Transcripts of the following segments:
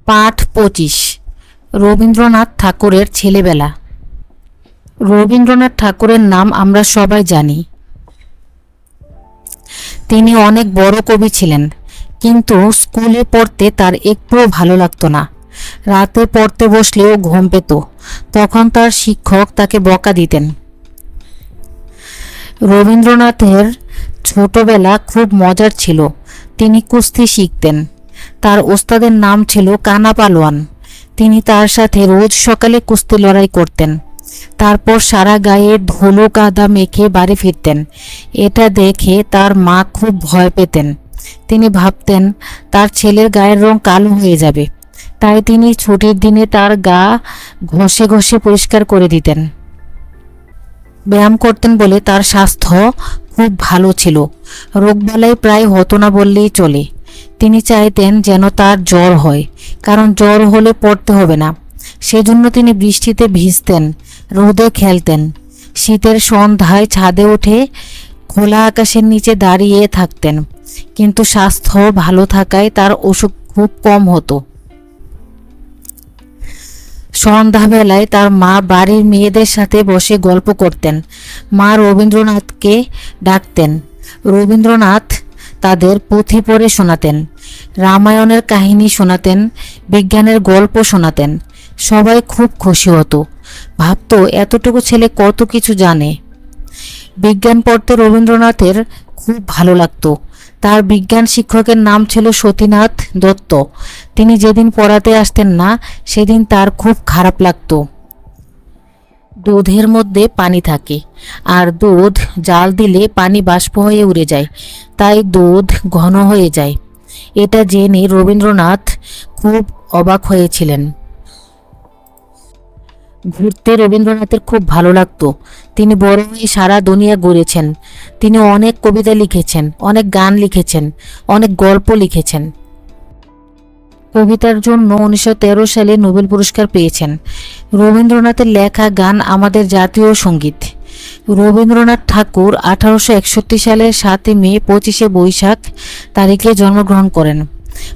পাঠ 25। রবীন্দ্রনাথ ঠাকুরের ছেলেবেলা। রবীন্দ্রনাথ ঠাকুরের নাম আমরা সবাই জানি। তিনি অনেক বড় কবি ছিলেন, কিন্তু স্কুলে পড়তে তার একটুও ভালো লাগতো না। রাতে পড়তে বসলেও ঘুম পেত। তখন তার শিক্ষক তাকে বকা দিতেন। রবীন্দ্রনাথের ছোটবেলা খুব মজার ছিল। তিনি কুস্তি শিখতেন। তার ওস্তাদের নাম ছিল কানা পালোয়ান। তিনি তার সাথে রোজ সকালে কুস্তি লড়াই করতেন। তারপর সারা গায়ে ধুলো কাদা মেখে বাড়ি ফিরতেন। এটা দেখে তার মা খুব ভয় পেতেন। তিনি ভাবতেন তার ছেলের গায়ের রং কালো হয়ে যাবে। তাই তিনি ছুটির দিনে তার গা ঘষে ঘষে পরিষ্কার করে দিতেন। ব্যায়াম করতেন বলে তার স্বাস্থ্য খুব ভালো ছিল। রোগবালাই প্রায় হতো না বললেই চলে। তিনি চাইতেন যেন তার জ্বর হয়, কারণ জ্বর হলে পড়তে হবে না। সেজন্য তিনি বৃষ্টিতে ভিজতেন, রোদে খেলতেন। শীতের সন্ধ্যায় ছাদে উঠে খোলা আকাশের নিচে দাঁড়িয়ে থাকতেন। কিন্তু স্বাস্থ্য ভালো থাকায় তার অসুখ খুব কম হতো। সন্ধ্যাবেলায় তার মা বাড়ির মেয়েদের সাথে বসে গল্প করতেন। মা রবীন্দ্রনাথকে ডাকতেন। রবীন্দ্রনাথ তাদের পুঁথি পড়ে শোনাতেন, রামায়ণের কাহিনী শোনাতেন, বিজ্ঞানের গল্প শোনাতেন। সবাই খুব খুশি হতো, ভাবতো এতটুকু ছেলে কত কিছু জানে। বিজ্ঞান পড়তে রবীন্দ্রনাথের খুব ভালো লাগতো। তার বিজ্ঞান শিক্ষকের নাম ছিল সতীনাথ দত্ত। তিনি যেদিন পড়াতে আসতেন না, সেদিন তার খুব খারাপ লাগতো। দুধের মধ্যে পানি থাকে, আর দুধ জাল দিলে পানি বাষ্প হয়ে উড়ে যায়, তাই দুধ ঘন হয়ে যায়। এটা জেনে রবীন্দ্রনাথ খুব অবাক হয়েছিলেন। ঘুরতে রবীন্দ্রনাথের খুব ভালো লাগতো। তিনি বড় হয়ে সারা দুনিয়া ঘুরেছেন। তিনি অনেক কবিতা লিখেছেন, অনেক গান লিখেছেন, অনেক গল্প লিখেছেন। কবিতার জন্য 1913 সালে নোবেল পুরস্কার পেয়েছেন। রবীন্দ্রনাথের লেখা গান আমাদের জাতীয় সঙ্গীত। রবীন্দ্রনাথ ঠাকুর 1861 সালের 7 মে 25 বৈশাখ তারিখে জন্মগ্রহণ করেন।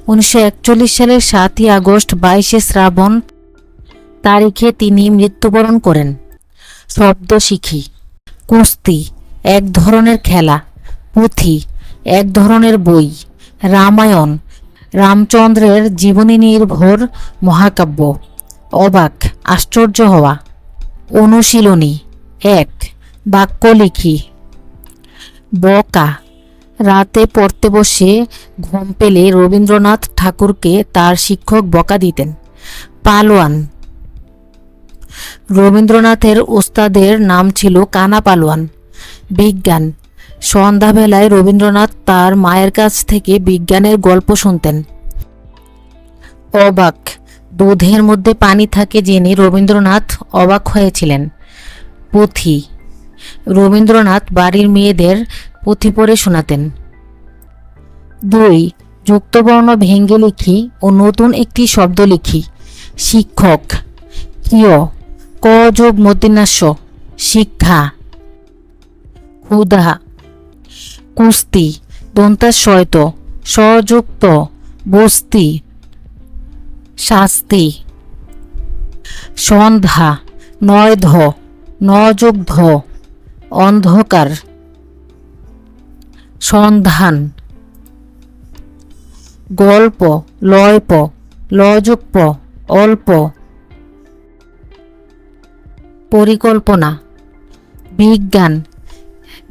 1941 সালের 7 আগস্ট 22 শ্রাবণ তারিখে তিনি মৃত্যুবরণ করেন। শব্দ শিখি। কুস্তি এক ধরনের খেলা, পুঁথি এক ধরনের বই, রামায়ণ রামচন্দ্রের জীবনী নির্ভর মহাকাব্য, অবাক আশ্চর্য হওয়া, অনুশীলনী 1 বাক্য লিখি। বকা রাতে পড়তে বসে ঘুম পেলে রবীন্দ্রনাথ ঠাকুরকে তার শিক্ষক বকা দিতেন। পালোয়ান রবীন্দ্রনাথের ওস্তাদের নাম ছিল কানা পালোয়ান। বিজ্ঞান সন্ধ্যাবেলায় রবীন্দ্রনাথ তার মায়ের কাছ থেকে বিজ্ঞানের গল্প শুনতেন। অবাক দুধের মধ্যে পানি থাকে জেনে রবীন্দ্রনাথ অবাক হয়েছিলেন। পুঁথি রবীন্দ্রনাথ বাড়ির মেয়েদের পুঁথি পড়ে শোনাতেন। 2 যুক্তবর্ণ ভেঙে লিখি ও নতুন একটি শব্দ লিখি। শিক্ষক কিয় ক যোগ মূর্ধন্যাস্য শিক্ষা। ক্ষুধা কুস্তি দন্তাস্বয়ত সযুক্ত বস্তি শাস্তি। সন্ধ্যা নয় ধ নযোগ ধ অন্ধকার। সন্ধান গল্প লয়প লযুক্ত অল্প। পরিকল্পনা বিজ্ঞান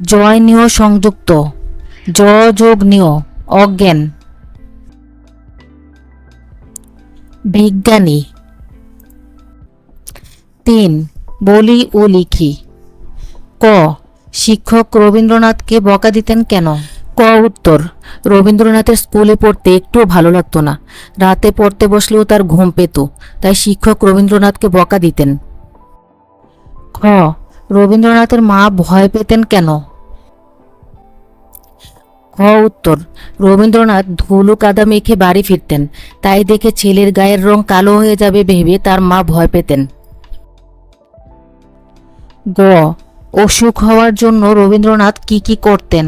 জয় নিয় সংযুক্ত জ যোগ নিয় অজ্ঞান। বিজ্ঞানী 3 বলি ও লিখি। ক শিক্ষক রবীন্দ্রনাথকে বকা দিতেন কেন? ক উত্তর রবীন্দ্রনাথের স্কুলে পড়তে একটুও ভালো লাগতো না। রাতে পড়তে বসলেও তার ঘুম পেত, তাই শিক্ষক রবীন্দ্রনাথকে বকা দিতেন। খ রবীন্দ্রনাথের মা ভয় পেতেন কেন? খ উত্তর রবীন্দ্রনাথ ধুলো কাদা মেখে বাড়ি ফিরতেন, তাই দেখে ছেলের গায়ের রং কালো হয়ে যাবে ভেবে তার মা ভয় পেতেন। গ অসুখ হওয়ার জন্য রবীন্দ্রনাথ কি কি করতেন?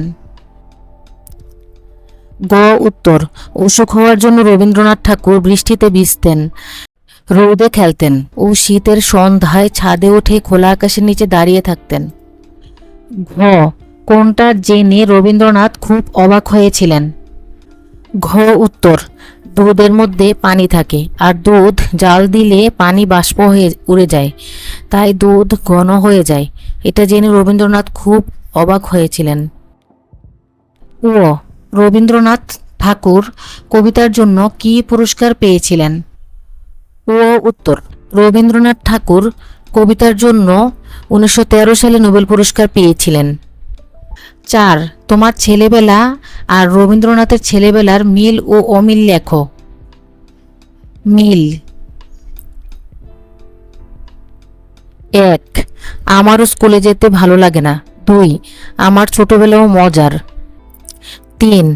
গ উত্তর, অসুখ হওয়ার জন্য রবীন্দ্রনাথ ঠাকুর বৃষ্টিতে ভিজতেন, রোদে খেলতেন ও শীতের সন্ধ্যায় ছাদে উঠে খোলা আকাশের নিচে দাঁড়িয়ে থাকতেন। ঘ কোনটা জেনে রবীন্দ্রনাথ খুব অবাক হয়েছিলেন? ঘ উত্তর, দুধের মধ্যে পানি থাকে আর দুধ জাল দিলে পানি বাষ্প হয়ে উড়ে যায়, তাই দুধ ঘন হয়ে যায়। এটা জেনে রবীন্দ্রনাথ খুব অবাক হয়েছিলেন। ও রবীন্দ্রনাথ ঠাকুর কবিতার জন্য কি পুরস্কার পেয়েছিলেন? ও উত্তর, রবীন্দ্রনাথ ঠাকুর কবিতার জন্য 1913 সালে নোবেল পুরস্কার পেয়েছিলেন। 4 তোমার ছেলেবেলা আর রবীন্দ্রনাথের ছেলেবেলার মিল ও অমিল লেখো। মিল: 1 আমারও স্কুলে যেতে ভালো লাগে না। 2 আমার ছোটবেলাও মজার। 3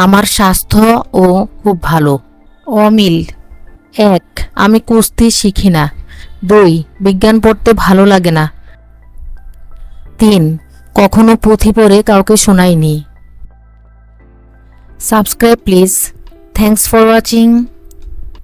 আমার স্বাস্থ্য ও খুব ভালো। অমিল: 1 আমি কুস্তি শিখি না। 2 বিজ্ঞান পড়তে ভালো লাগে না। 3 কখনো পুঁথি পড়ে কাউকে শোনাইনি। Subscribe please. Thanks for watching.